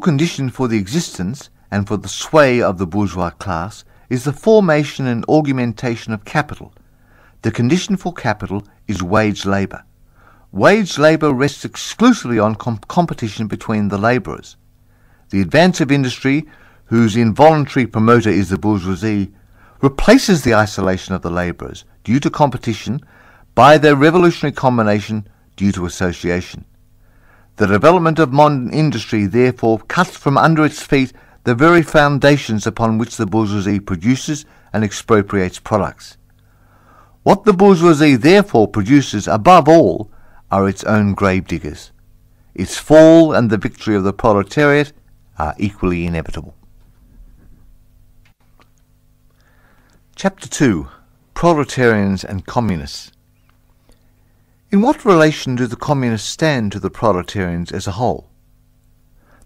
condition for the existence and for the sway of the bourgeois class is the formation and augmentation of capital. The condition for capital is wage labour. Wage labour rests exclusively on competition between the labourers. The advance of industry, whose involuntary promoter is the bourgeoisie, replaces the isolation of the labourers due to competition by their revolutionary combination due to association. The development of modern industry therefore cuts from under its feet the very foundations upon which the bourgeoisie produces and expropriates products. What the bourgeoisie therefore produces above all are its own gravediggers. Its fall and the victory of the proletariat are equally inevitable. Chapter 2. Proletarians and Communists. In what relation do the Communists stand to the proletarians as a whole?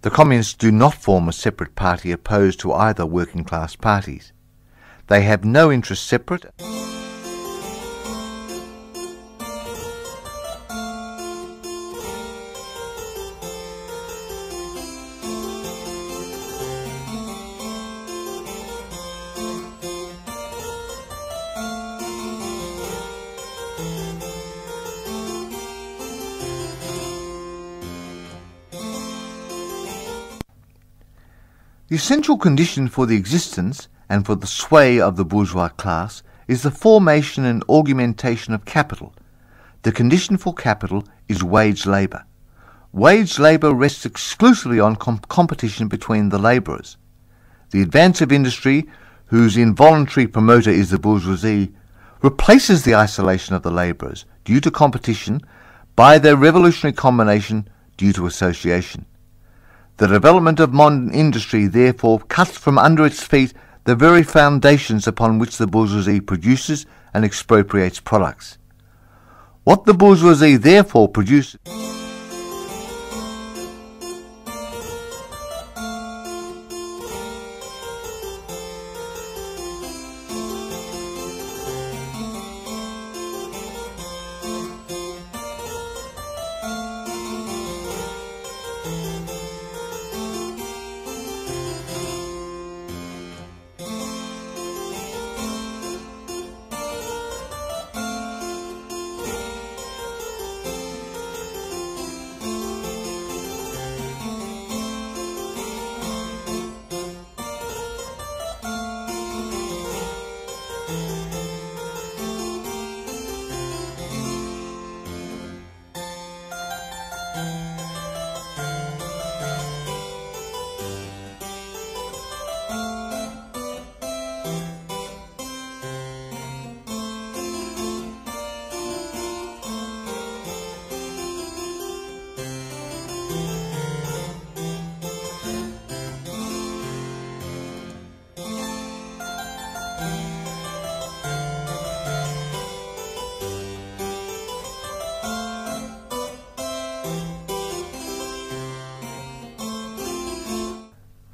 The Communists do not form a separate party opposed to either working class parties. They have no interest separate. The essential condition for the existence and for the sway of the bourgeois class is the formation and augmentation of capital. The condition for capital is wage labour. Wage labour rests exclusively on competition between the labourers. The advance of industry, whose involuntary promoter is the bourgeoisie, replaces the isolation of the labourers due to competition by their revolutionary combination due to association. The development of modern industry therefore cuts from under its feet the very foundations upon which the bourgeoisie produces and expropriates products. What the bourgeoisie therefore produces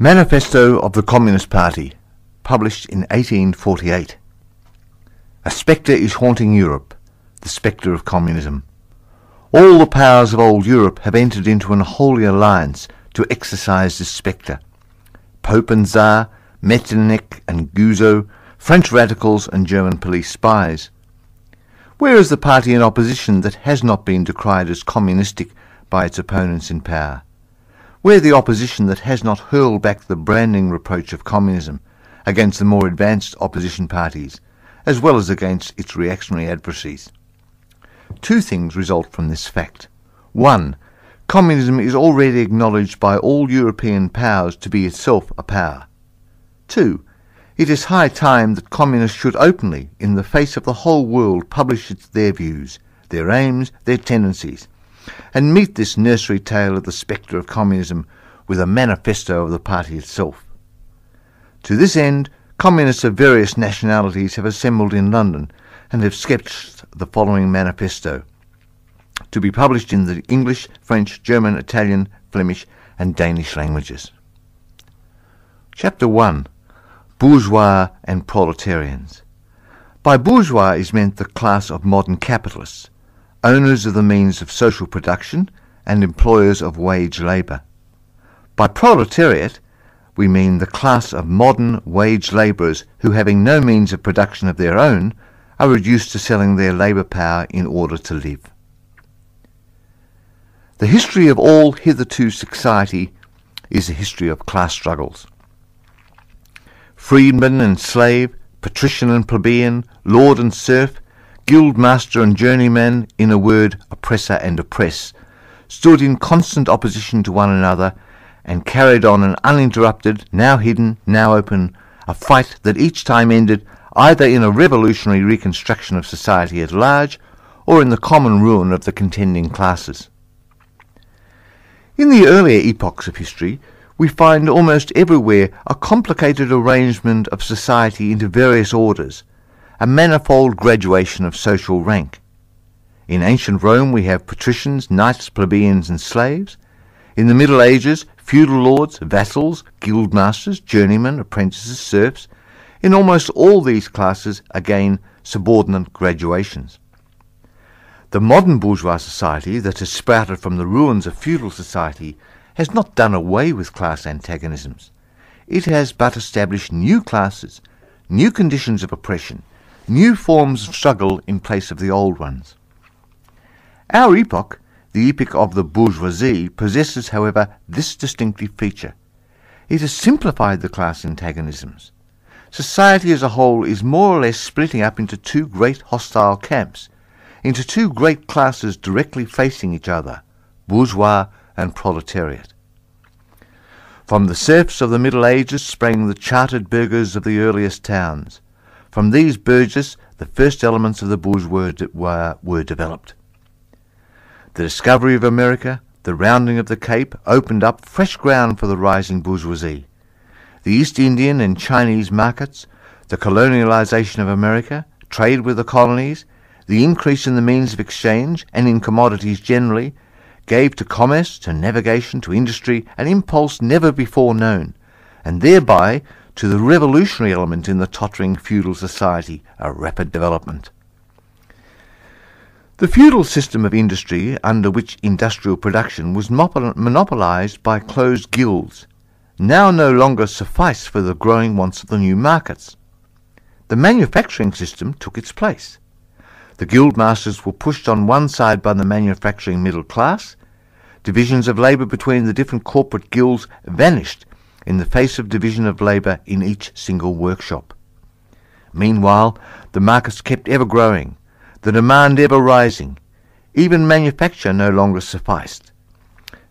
Manifesto of the Communist Party, published in 1848. A spectre is haunting Europe, the spectre of communism. All the powers of old Europe have entered into an holy alliance to exorcise this spectre. Pope and Tsar, Metternich and Guizot, French radicals and German police spies. Where is the party in opposition that has not been decried as communistic by its opponents in power? Where the opposition that has not hurled back the branding reproach of communism against the more advanced opposition parties, as well as against its reactionary adversaries? Two things result from this fact. 1. Communism is already acknowledged by all European powers to be itself a power. 2. It is high time that communists should openly, in the face of the whole world, publish their views, their aims, their tendencies, and meet this nursery tale of the spectre of communism with a manifesto of the party itself. To this end, communists of various nationalities have assembled in London and have sketched the following manifesto, to be published in the English, French, German, Italian, Flemish and Danish languages. Chapter 1. Bourgeois and Proletarians. By bourgeois is meant the class of modern capitalists, owners of the means of social production and employers of wage labour. By proletariat, we mean the class of modern wage labourers who, having no means of production of their own, are reduced to selling their labour power in order to live. The history of all hitherto society is a history of class struggles. Freedman and slave, patrician and plebeian, lord and serf, guild master and journeyman, in a word, oppressor and oppressed, stood in constant opposition to one another and carried on an uninterrupted, now hidden, now open, a fight that each time ended either in a revolutionary reconstruction of society at large or in the common ruin of the contending classes. In the earlier epochs of history, we find almost everywhere a complicated arrangement of society into various orders, a manifold graduation of social rank. In ancient Rome we have patricians, knights, plebeians and slaves. In the Middle Ages, feudal lords, vassals, guild masters, journeymen, apprentices, serfs. In almost all these classes, again, subordinate graduations. The modern bourgeois society that has sprouted from the ruins of feudal society has not done away with class antagonisms. It has but established new classes, new conditions of oppression, new forms of struggle in place of the old ones. Our epoch, the epoch of the bourgeoisie, possesses, however, this distinctive feature. It has simplified the class antagonisms. Society as a whole is more or less splitting up into two great hostile camps, into two great classes directly facing each other, bourgeois and proletariat. From the serfs of the Middle Ages sprang the chartered burghers of the earliest towns. From these burgesses the first elements of the bourgeois were developed. The discovery of America, the rounding of the Cape, opened up fresh ground for the rising bourgeoisie. The East Indian and Chinese markets, the colonialization of America, trade with the colonies, the increase in the means of exchange and in commodities generally, gave to commerce, to navigation, to industry an impulse never before known, and thereby to the revolutionary element in the tottering feudal society a rapid development. The feudal system of industry, under which industrial production was monopolized by closed guilds, now no longer suffice for the growing wants of the new markets. The manufacturing system took its place. The guild masters were pushed on one side by the manufacturing middle class. Divisions of labour between the different corporate guilds vanished in the face of division of labour in each single workshop. Meanwhile, the markets kept ever growing, the demand ever rising. Even manufacture no longer sufficed.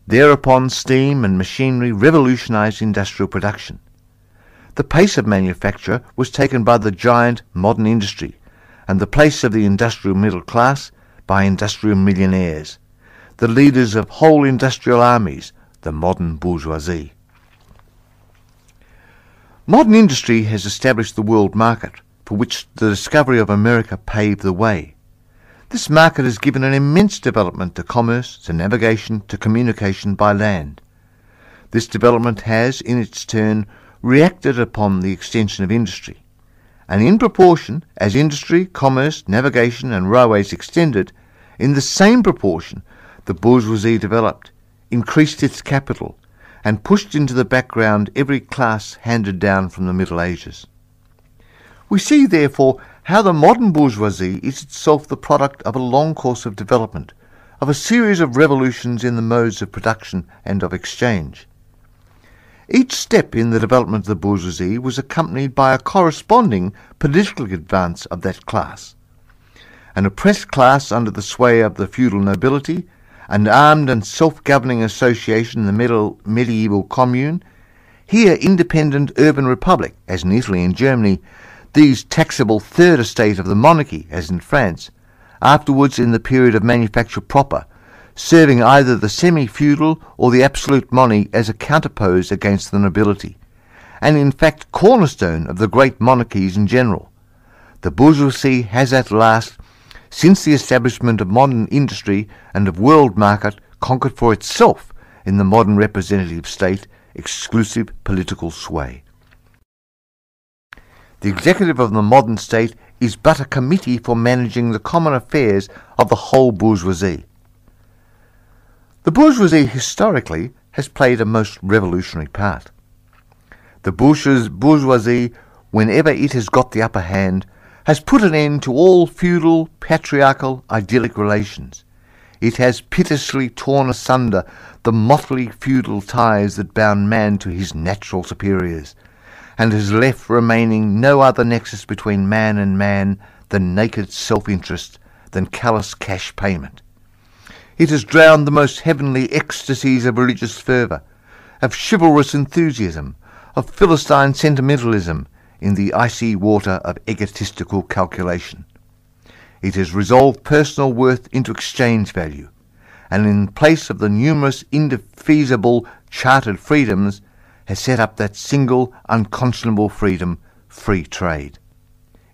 Thereupon steam and machinery revolutionized industrial production. The pace of manufacture was taken by the giant modern industry, and the place of the industrial middle class by industrial millionaires, the leaders of whole industrial armies, the modern bourgeoisie. Modern industry has established the world market, for which the discovery of America paved the way. This market has given an immense development to commerce, to navigation, to communication by land. This development has, in its turn, reacted upon the extension of industry, and in proportion as industry, commerce, navigation and railways extended, in the same proportion the bourgeoisie developed, increased its capital, and pushed into the background every class handed down from the Middle Ages. We see, therefore, how the modern bourgeoisie is itself the product of a long course of development, of a series of revolutions in the modes of production and of exchange. Each step in the development of the bourgeoisie was accompanied by a corresponding political advance of that class. An oppressed class under the sway of the feudal nobility, an armed and self-governing association in the medieval commune, here independent urban republic, as in Italy and Germany, these taxable third estate of the monarchy, as in France, afterwards in the period of manufacture proper, serving either the semi-feudal or the absolute monarchy as a counterpose against the nobility, and in fact cornerstone of the great monarchies in general. The bourgeoisie has at last, since the establishment of modern industry and of world market, conquered for itself, in the modern representative state, exclusive political sway. The executive of the modern state is but a committee for managing the common affairs of the whole bourgeoisie. The bourgeoisie historically has played a most revolutionary part. The bourgeoisie, whenever it has got the upper hand, has put an end to all feudal, patriarchal, idyllic relations. It has pitilessly torn asunder the motley feudal ties that bound man to his natural superiors, and has left remaining no other nexus between man and man than naked self-interest, than callous cash payment. It has drowned the most heavenly ecstasies of religious fervour, of chivalrous enthusiasm, of Philistine sentimentalism in the icy water of egotistical calculation. It has resolved personal worth into exchange value, and in place of the numerous indefeasible chartered freedoms, has set up that single unconscionable freedom, free trade.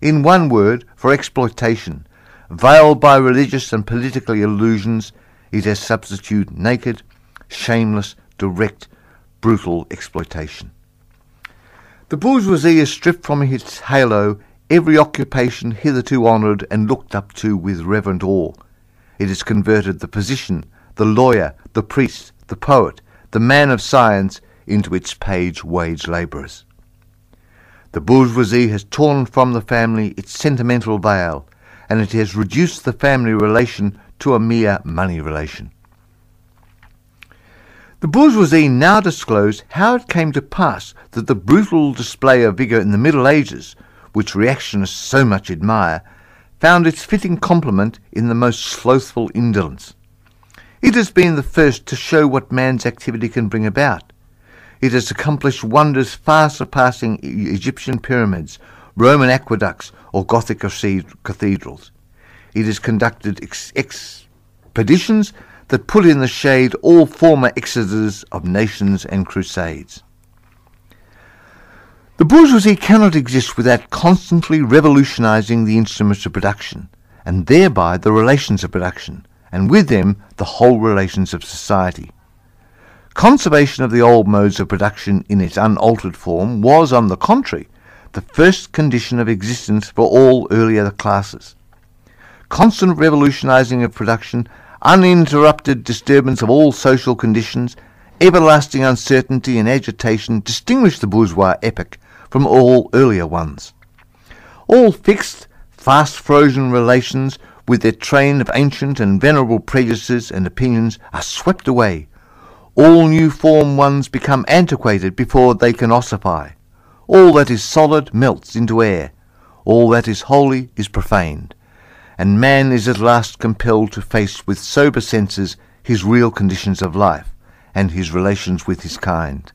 In one word, for exploitation, veiled by religious and political illusions, it has substituted naked, shameless, direct, brutal exploitation. The bourgeoisie has stripped from its halo every occupation hitherto honoured and looked up to with reverent awe. It has converted the physician, the lawyer, the priest, the poet, the man of science into its wage labourers. The bourgeoisie has torn from the family its sentimental veil, and it has reduced the family relation to a mere money relation. The bourgeoisie now disclose how it came to pass that the brutal display of vigour in the Middle Ages, which reactionists so much admire, found its fitting complement in the most slothful indolence. It has been the first to show what man's activity can bring about. It has accomplished wonders far surpassing Egyptian pyramids, Roman aqueducts, or Gothic cathedrals. It has conducted expeditions that put in the shade all former exodus of nations and crusades. The bourgeoisie cannot exist without constantly revolutionizing the instruments of production, and thereby the relations of production, and with them the whole relations of society. Conservation of the old modes of production in its unaltered form was, on the contrary, the first condition of existence for all earlier classes. Constant revolutionizing of production, uninterrupted disturbance of all social conditions, everlasting uncertainty and agitation distinguish the bourgeois epoch from all earlier ones. All fixed, fast-frozen relations with their train of ancient and venerable prejudices and opinions are swept away. All new-formed ones become antiquated before they can ossify. All that is solid melts into air. All that is holy is profaned. And man is at last compelled to face with sober senses his real conditions of life and his relations with his kind.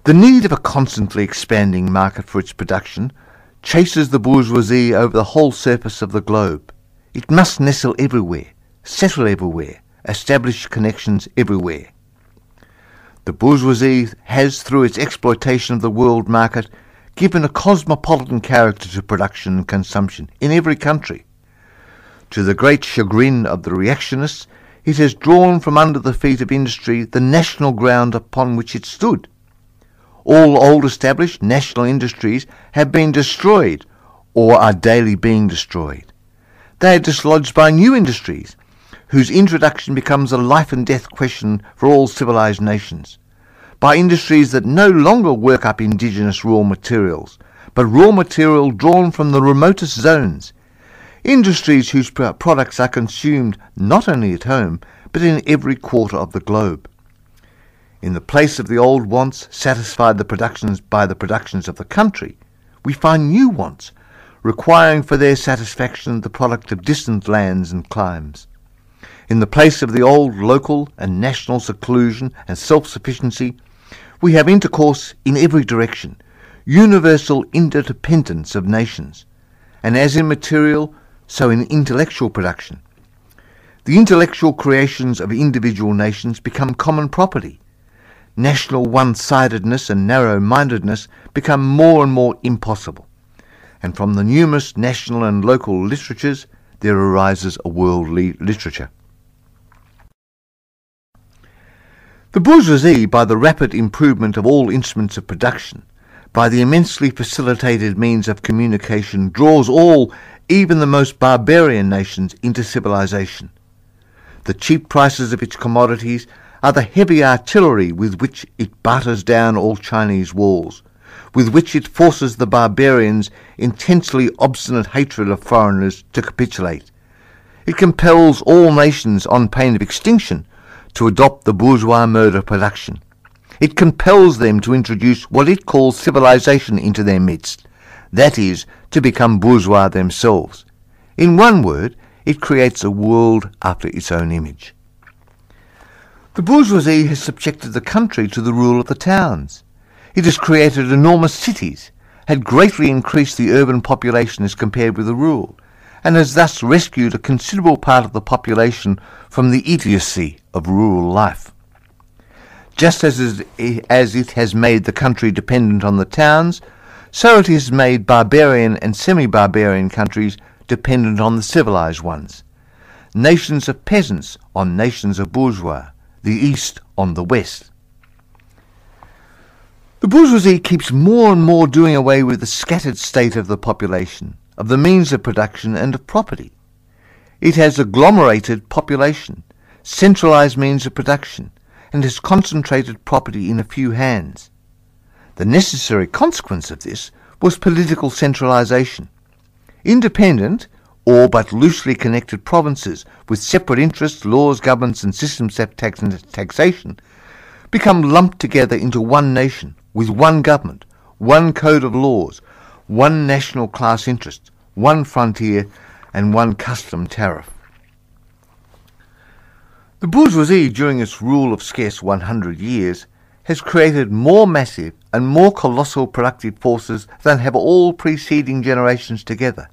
The need of a constantly expanding market for its production chases the bourgeoisie over the whole surface of the globe. It must nestle everywhere, settle everywhere, establish connections everywhere. The bourgeoisie has, through its exploitation of the world market, given a cosmopolitan character to production and consumption in every country. To the great chagrin of the reactionists, it has drawn from under the feet of industry the national ground upon which it stood. All old established national industries have been destroyed or are daily being destroyed. They are dislodged by new industries, whose introduction becomes a life and death question for all civilized nations, by industries that no longer work up indigenous raw materials, but raw material drawn from the remotest zones, industries whose products are consumed not only at home, but in every quarter of the globe. In the place of the old wants satisfied by the productions of the country, we find new wants, requiring for their satisfaction the product of distant lands and climes. In the place of the old local and national seclusion and self-sufficiency, we have intercourse in every direction, universal interdependence of nations, and as in material, so in intellectual production. The intellectual creations of individual nations become common property. National one-sidedness and narrow-mindedness become more and more impossible, and from the numerous national and local literatures there arises a world literature. The bourgeoisie, by the rapid improvement of all instruments of production, by the immensely facilitated means of communication, draws all, even the most barbarian nations, into civilization. The cheap prices of its commodities are the heavy artillery with which it batters down all Chinese walls, with which it forces the barbarians' intensely obstinate hatred of foreigners to capitulate. It compels all nations on pain of extinction to adopt the bourgeois mode of production. It compels them to introduce what it calls civilization into their midst, that is, to become bourgeois themselves. In one word, it creates a world after its own image. The bourgeoisie has subjected the country to the rule of the towns. It has created enormous cities, had greatly increased the urban population as compared with the rural, and has thus rescued a considerable part of the population from the idiocy of rural life. Just as it has made the country dependent on the towns, so it has made barbarian and semi-barbarian countries dependent on the civilized ones. Nations of peasants on nations of bourgeois, the East on the West. The bourgeoisie keeps more and more doing away with the scattered state of the population, of the means of production and of property. It has agglomerated population, centralized means of production, and has concentrated property in a few hands. The necessary consequence of this was political centralization. Independent, or but loosely connected provinces with separate interests, laws, governments and systems of taxation become lumped together into one nation, with one government, one code of laws, one national class interest, one frontier and one custom tariff. The bourgeoisie, during its rule of scarce 100 years, has created more massive and more colossal productive forces than have all preceding generations together.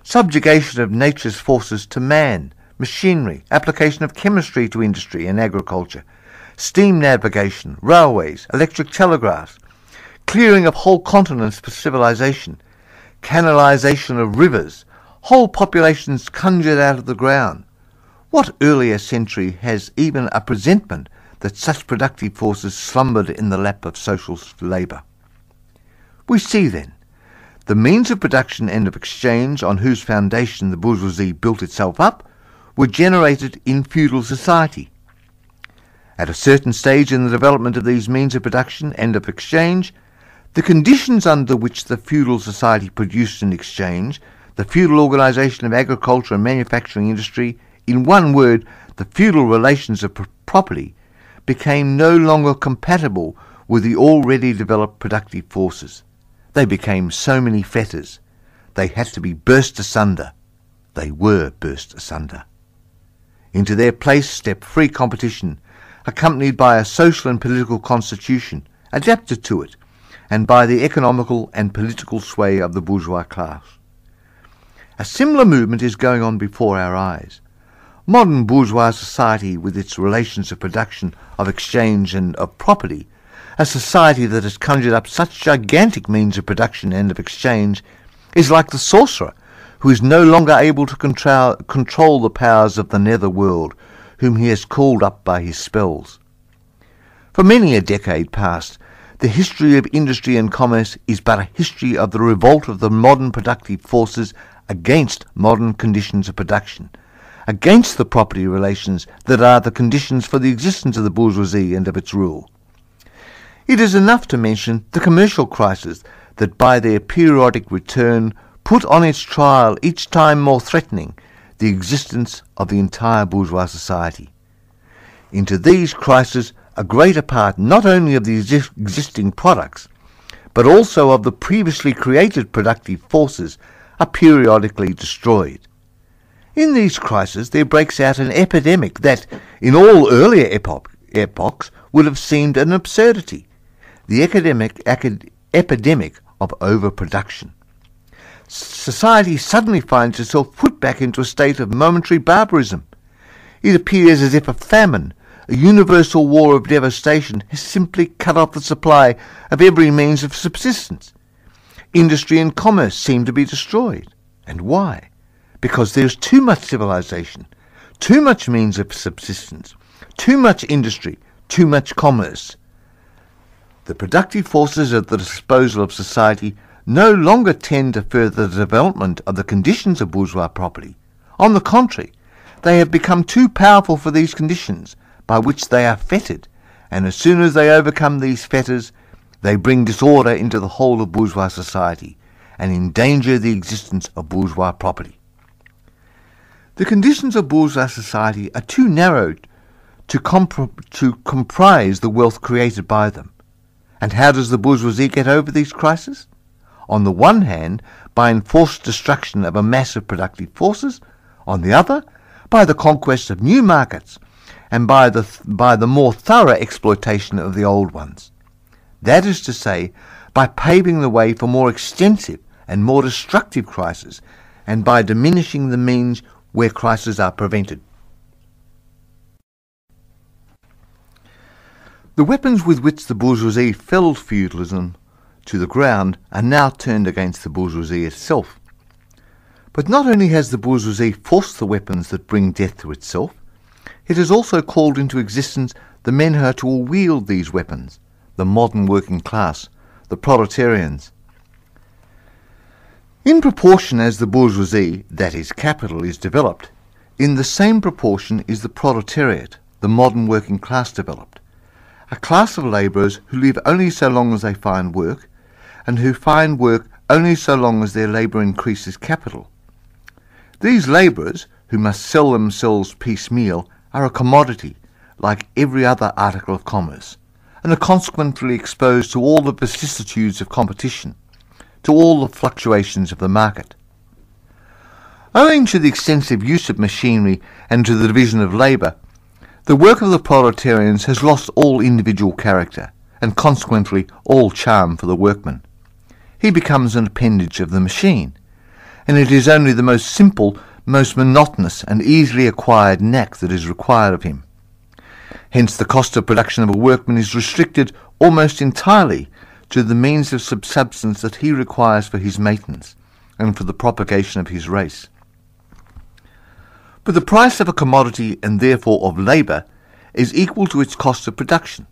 Subjugation of nature's forces to man, machinery, application of chemistry to industry and agriculture, steam navigation, railways, electric telegraphs, clearing of whole continents for civilization, canalization of rivers, whole populations conjured out of the ground. What earlier century has even a presentiment that such productive forces slumbered in the lap of social labour? We see, then, the means of production and of exchange on whose foundation the bourgeoisie built itself up were generated in feudal society. At a certain stage in the development of these means of production and of exchange, the conditions under which the feudal society produced and exchanged, the feudal organisation of agriculture and manufacturing industry, in one word, the feudal relations of property, became no longer compatible with the already developed productive forces. They became so many fetters. They had to be burst asunder. They were burst asunder. Into their place stepped free competition, accompanied by a social and political constitution, adapted to it, and by the economical and political sway of the bourgeois class. A similar movement is going on before our eyes. Modern bourgeois society, with its relations of production, of exchange and of property, a society that has conjured up such gigantic means of production and of exchange, is like the sorcerer who is no longer able to control the powers of the nether world, whom he has called up by his spells. For many a decade past, the history of industry and commerce is but a history of the revolt of the modern productive forces against modern conditions of production, against the property relations that are the conditions for the existence of the bourgeoisie and of its rule. It is enough to mention the commercial crises that by their periodic return put on its trial, each time more threatening, the existence of the entire bourgeois society. Into these crises a greater part not only of the existing products, but also of the previously created productive forces are periodically destroyed. In these crises there breaks out an epidemic that, in all earlier epochs, would have seemed an absurdity, the epidemic of overproduction. Society suddenly finds itself put back into a state of momentary barbarism. It appears as if a famine, a universal war of devastation, has simply cut off the supply of every means of subsistence. Industry and commerce seem to be destroyed. And why? Because there is too much civilization, too much means of subsistence, too much industry, too much commerce. The productive forces at the disposal of society no longer tend to further the development of the conditions of bourgeois property. On the contrary, they have become too powerful for these conditions, by which they are fettered, and as soon as they overcome these fetters, they bring disorder into the whole of bourgeois society, and endanger the existence of bourgeois property. The conditions of bourgeois society are too narrow to comprise the wealth created by them. And how does the bourgeoisie get over these crises? On the one hand, by enforced destruction of a mass of productive forces; on the other, by the conquest of new markets, and by the more thorough exploitation of the old ones. That is to say, by paving the way for more extensive and more destructive crises, and by diminishing the means where crises are prevented. The weapons with which the bourgeoisie felled feudalism to the ground are now turned against the bourgeoisie itself. But not only has the bourgeoisie forced the weapons that bring death to itself, it has also called into existence the men who are to wield these weapons, the modern working class, the proletarians. In proportion as the bourgeoisie, that is capital, is developed, in the same proportion is the proletariat, the modern working class, developed. A class of labourers who live only so long as they find work, and who find work only so long as their labour increases capital. These labourers, who must sell themselves piecemeal, are a commodity, like every other article of commerce, and are consequently exposed to all the vicissitudes of competition, to all the fluctuations of the market. Owing to the extensive use of machinery and to the division of labour, the work of the proletarians has lost all individual character, and consequently all charm for the workman. He becomes an appendage of the machine, and it is only the most simple, most monotonous and easily acquired knack that is required of him. Hence the cost of production of a workman is restricted almost entirely to the means of subsistence that he requires for his maintenance and for the propagation of his race. But the price of a commodity, and therefore of labour, is equal to its cost of production.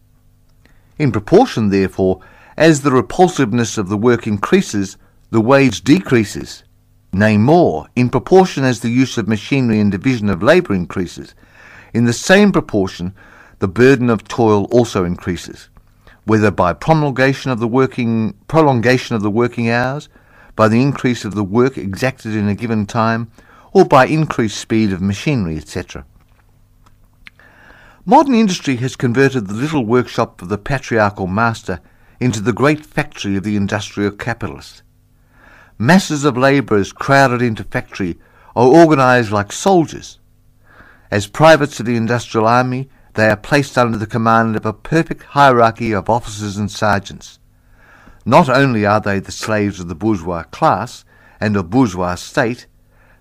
In proportion, therefore, as the repulsiveness of the work increases, the wage decreases. Nay more, in proportion as the use of machinery and division of labour increases, in the same proportion the burden of toil also increases, whether by prolongation of the working hours, by the increase of the work exacted in a given time, or by increased speed of machinery, etc. Modern industry has converted the little workshop of the patriarchal master into the great factory of the industrial capitalist. Masses of labourers crowded into factory are organised like soldiers. As privates of the industrial army, they are placed under the command of a perfect hierarchy of officers and sergeants. Not only are they the slaves of the bourgeois class and of bourgeois state,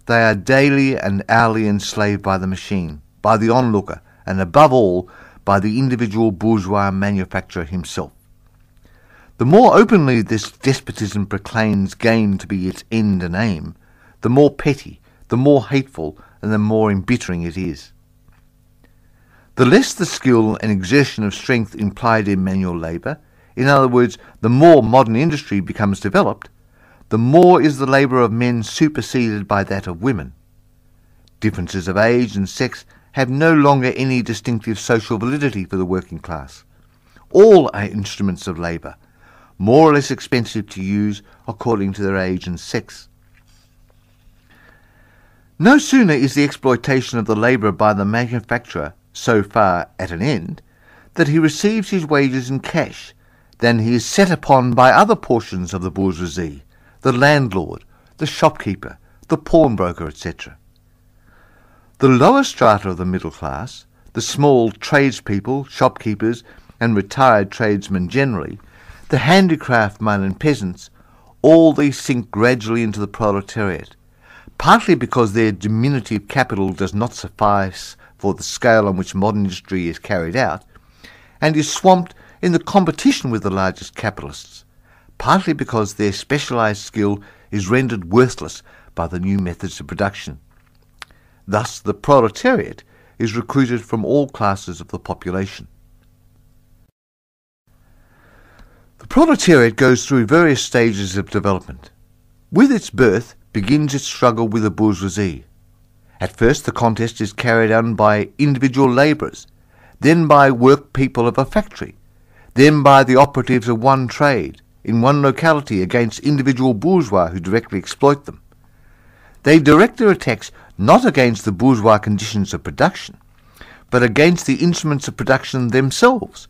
they are daily and hourly enslaved by the machine, by the onlooker, and above all, by the individual bourgeois manufacturer himself. The more openly this despotism proclaims gain to be its end and aim, the more petty, the more hateful, and the more embittering it is. The less the skill and exertion of strength implied in manual labour, in other words, the more modern industry becomes developed, the more is the labour of men superseded by that of women. Differences of age and sex have no longer any distinctive social validity for the working class. All are instruments of labour, more or less expensive to use according to their age and sex. No sooner is the exploitation of the labourer by the manufacturer so far at an end that he receives his wages in cash than he is set upon by other portions of the bourgeoisie, the landlord, the shopkeeper, the pawnbroker, etc. The lower strata of the middle class, the small tradespeople, shopkeepers, and retired tradesmen generally, the handicraftmen and peasants, all these sink gradually into the proletariat, partly because their diminutive capital does not suffice for the scale on which modern industry is carried out, and is swamped in the competition with the largest capitalists, partly because their specialised skill is rendered worthless by the new methods of production. Thus the proletariat is recruited from all classes of the population. The proletariat goes through various stages of development. With its birth begins its struggle with the bourgeoisie. At first the contest is carried on by individual labourers, then by workpeople of a factory, then by the operatives of one trade, in one locality against individual bourgeois who directly exploit them. They direct their attacks not against the bourgeois conditions of production, but against the instruments of production themselves.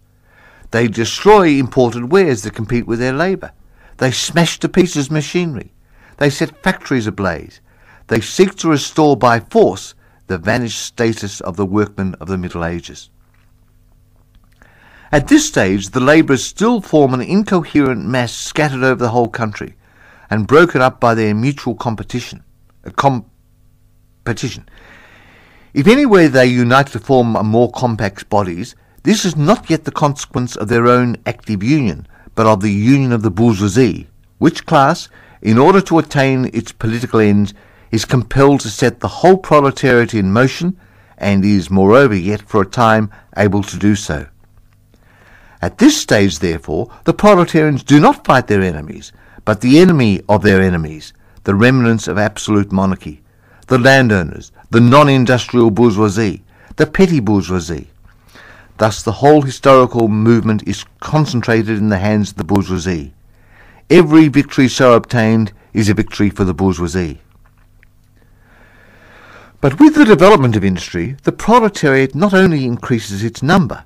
They destroy imported wares that compete with their labour. They smash to pieces machinery. They set factories ablaze. They seek to restore by force the vanished status of the workmen of the Middle Ages. At this stage, the labourers still form an incoherent mass scattered over the whole country and broken up by their mutual competition. If anywhere they unite to form more compact bodies, this is not yet the consequence of their own active union, but of the union of the bourgeoisie, which class, in order to attain its political ends, is compelled to set the whole proletariat in motion, and is moreover yet for a time able to do so. At this stage, therefore, the proletarians do not fight their enemies, but the enemy of their enemies, the remnants of absolute monarchy, the landowners, the non-industrial bourgeoisie, the petty bourgeoisie. Thus the whole historical movement is concentrated in the hands of the bourgeoisie. Every victory so obtained is a victory for the bourgeoisie. But with the development of industry, the proletariat not only increases its number,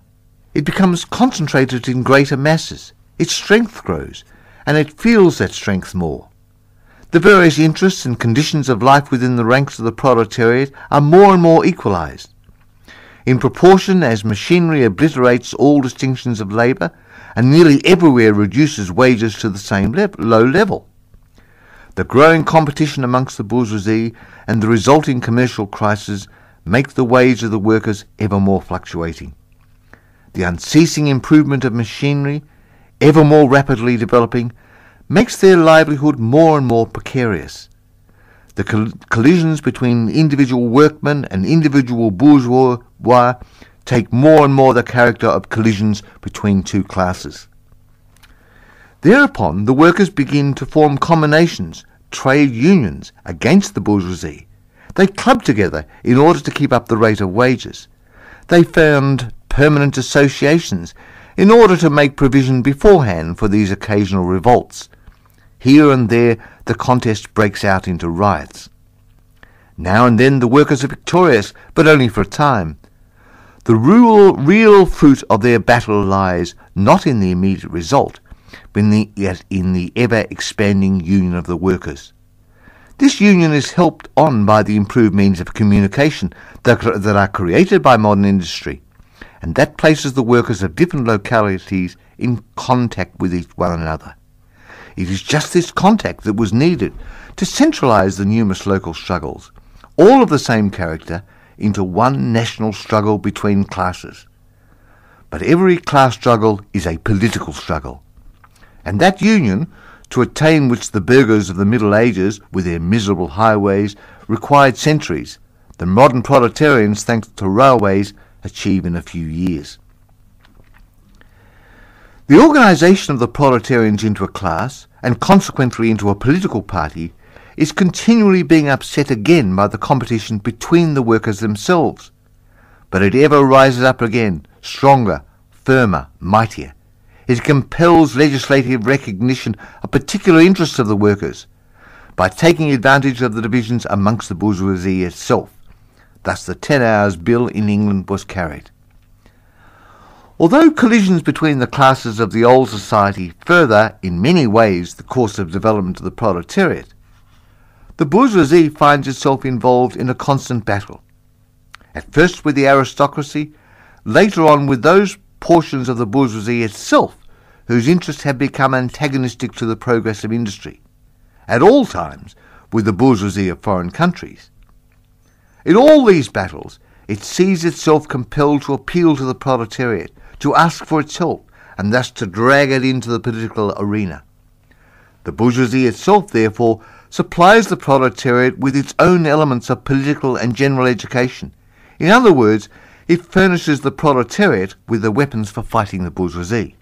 it becomes concentrated in greater masses, its strength grows, and it feels that strength more. The various interests and conditions of life within the ranks of the proletariat are more and more equalized. In proportion as machinery obliterates all distinctions of labour and nearly everywhere reduces wages to the same low level. The growing competition amongst the bourgeoisie and the resulting commercial crisis make the wage of the workers ever more fluctuating. The unceasing improvement of machinery, ever more rapidly developing, makes their livelihood more and more precarious. The collisions between individual workmen and individual bourgeois take more and more the character of collisions between two classes. Thereupon the workers begin to form combinations, trade unions, against the bourgeoisie. They club together in order to keep up the rate of wages. They found permanent associations in order to make provision beforehand for these occasional revolts. Here and there the contest breaks out into riots. Now and then the workers are victorious, but only for a time. The real fruit of their battle lies not in the immediate result, but yet in the ever-expanding union of the workers. This union is helped on by the improved means of communication that are created by modern industry, and that places the workers of different localities in contact with one another. It is just this contact that was needed to centralize the numerous local struggles, all of the same character, into one national struggle between classes. But every class struggle is a political struggle, and that union, to attain which the burghers of the Middle Ages, with their miserable highways, required centuries, the modern proletarians, thanks to railways, achieve in a few years. The organisation of the proletarians into a class, and consequently into a political party, is continually being upset again by the competition between the workers themselves. But it ever rises up again, stronger, firmer, mightier. It compels legislative recognition of particular interests of the workers, by taking advantage of the divisions amongst the bourgeoisie itself. Thus the 10 Hours Bill in England was carried. Although collisions between the classes of the old society further, in many ways, the course of development of the proletariat, the bourgeoisie finds itself involved in a constant battle, at first with the aristocracy, later on with those portions of the bourgeoisie itself whose interests have become antagonistic to the progress of industry, at all times with the bourgeoisie of foreign countries. In all these battles, it sees itself compelled to appeal to the proletariat, to ask for its help, and thus to drag it into the political arena. The bourgeoisie itself, therefore, supplies the proletariat with its own elements of political and general education. In other words, it furnishes the proletariat with the weapons for fighting the bourgeoisie.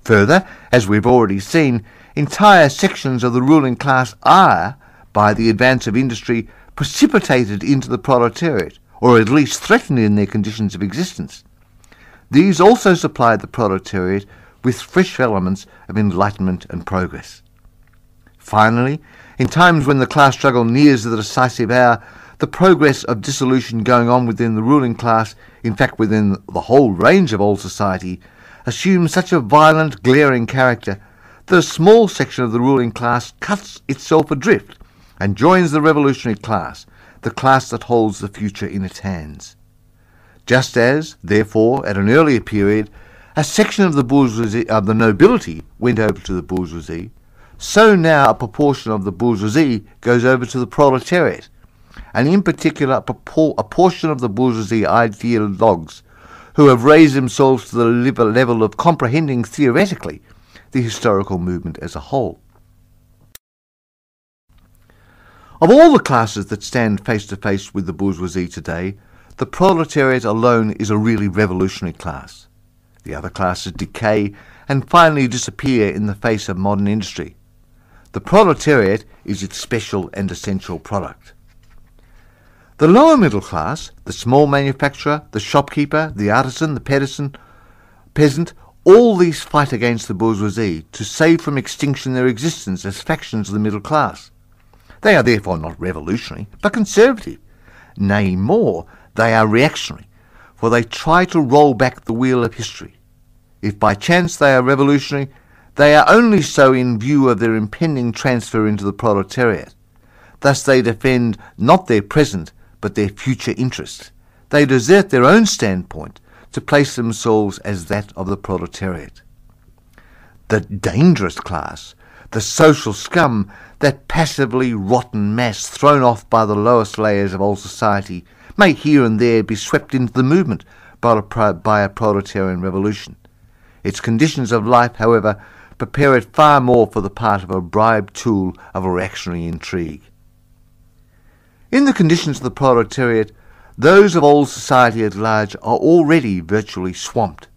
Further, as we've already seen, entire sections of the ruling class are, by the advance of industry, precipitated into the proletariat, or at least threatened in their conditions of existence. these also supplied the proletariat with fresh elements of enlightenment and progress. Finally, in times when the class struggle nears the decisive hour, the progress of dissolution going on within the ruling class, in fact within the whole range of old society, assumes such a violent, glaring character that a small section of the ruling class cuts itself adrift and joins the revolutionary class, the class that holds the future in its hands. Just as, therefore, at an earlier period, a section of the bourgeoisie, of the nobility, went over to the bourgeoisie, so now a proportion of the bourgeoisie goes over to the proletariat, and in particular a portion of the bourgeoisie ideologues who have raised themselves to the level of comprehending theoretically the historical movement as a whole. Of all the classes that stand face to face with the bourgeoisie today, the proletariat alone is a really revolutionary class. The other classes decay and finally disappear in the face of modern industry. The proletariat is its special and essential product. The lower middle class, the small manufacturer, the shopkeeper, the artisan, the peasant, all these fight against the bourgeoisie to save from extinction their existence as factions of the middle class. They are therefore not revolutionary, but conservative. Nay, more, they are reactionary, for they try to roll back the wheel of history. If by chance they are revolutionary, they are only so in view of their impending transfer into the proletariat. Thus they defend not their present, but their future interests. They desert their own standpoint to place themselves as that of the proletariat. The dangerous class, the social scum, that passively rotten mass thrown off by the lowest layers of old society, may here and there be swept into the movement by a proletarian revolution. Its conditions of life, however, prepare it far more for the part of a bribed tool of a reactionary intrigue. In the conditions of the proletariat, those of old society at large are already virtually swamped.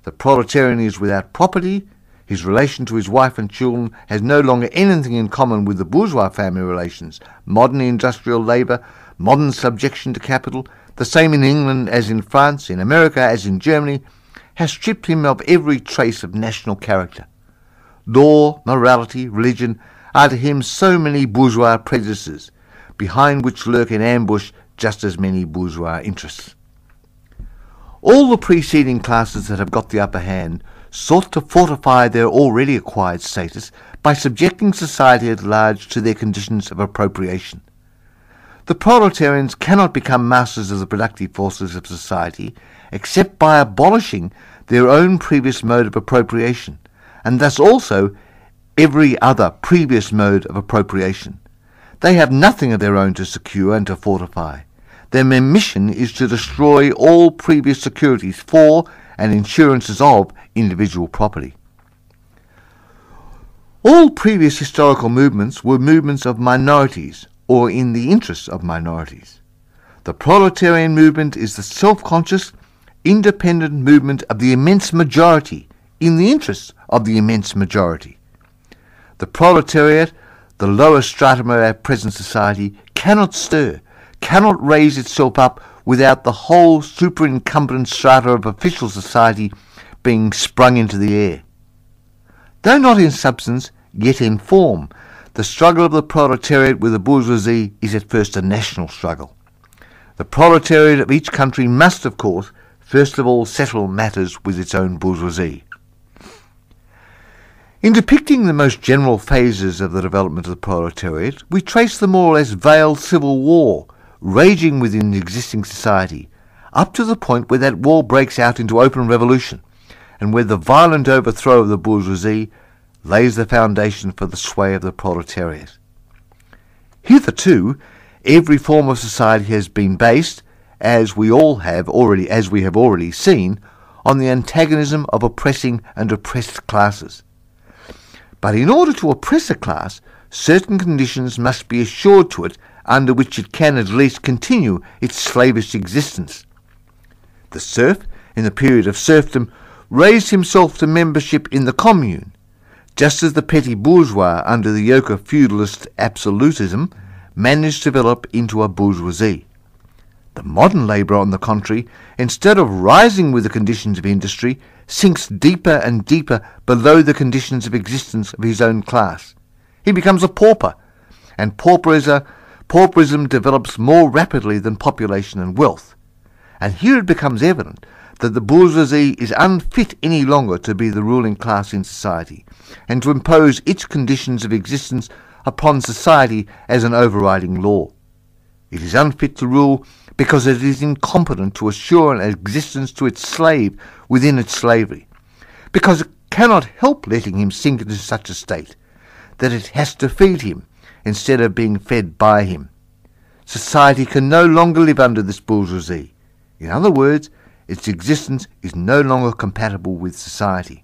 The proletarian is without property, his relation to his wife and children has no longer anything in common with the bourgeois family relations, modern industrial labour, modern subjection to capital, the same in England as in France, in America as in Germany, has stripped him of every trace of national character. Law, morality, religion are to him so many bourgeois prejudices, behind which lurk in ambush just as many bourgeois interests. All the preceding classes that have got the upper hand sought to fortify their already acquired status by subjecting society at large to their conditions of appropriation. The proletarians cannot become masters of the productive forces of society except by abolishing their own previous mode of appropriation, and thus also every other previous mode of appropriation. They have nothing of their own to secure and to fortify. Their mission is to destroy all previous securities for and insurances of individual property. All previous historical movements were movements of minorities, or in the interests of minorities. The proletarian movement is the self-conscious, independent movement of the immense majority, in the interests of the immense majority. The proletariat, the lowest stratum of our present society, cannot stir, cannot raise itself up without the whole superincumbent strata of official society being sprung into the air. Though not in substance, yet in form, the struggle of the proletariat with the bourgeoisie is at first a national struggle. The proletariat of each country must, of course, first of all settle matters with its own bourgeoisie. In depicting the most general phases of the development of the proletariat, we trace the more or less veiled civil war raging within the existing society, up to the point where that war breaks out into open revolution, and where the violent overthrow of the bourgeoisie lays the foundation for the sway of the proletariat. Hitherto, every form of society has been based, as we have already seen, on the antagonism of oppressing and oppressed classes. But in order to oppress a class, certain conditions must be assured to it under which it can at least continue its slavish existence. The serf, in the period of serfdom, raised himself to membership in the commune, just as the petty bourgeois under the yoke of feudalist absolutism managed to develop into a bourgeoisie. The modern labourer, on the contrary, instead of rising with the conditions of industry, sinks deeper and deeper below the conditions of existence of his own class. He becomes a pauper, and pauperism develops more rapidly than population and wealth. And here it becomes evident that the bourgeoisie is unfit any longer to be the ruling class in society, and to impose its conditions of existence upon society as an overriding law. It is unfit to rule because it is incompetent to assure an existence to its slave within its slavery, because it cannot help letting him sink into such a state that it has to feed him instead of being fed by him. Society can no longer live under this bourgeoisie. In other words, its existence is no longer compatible with society.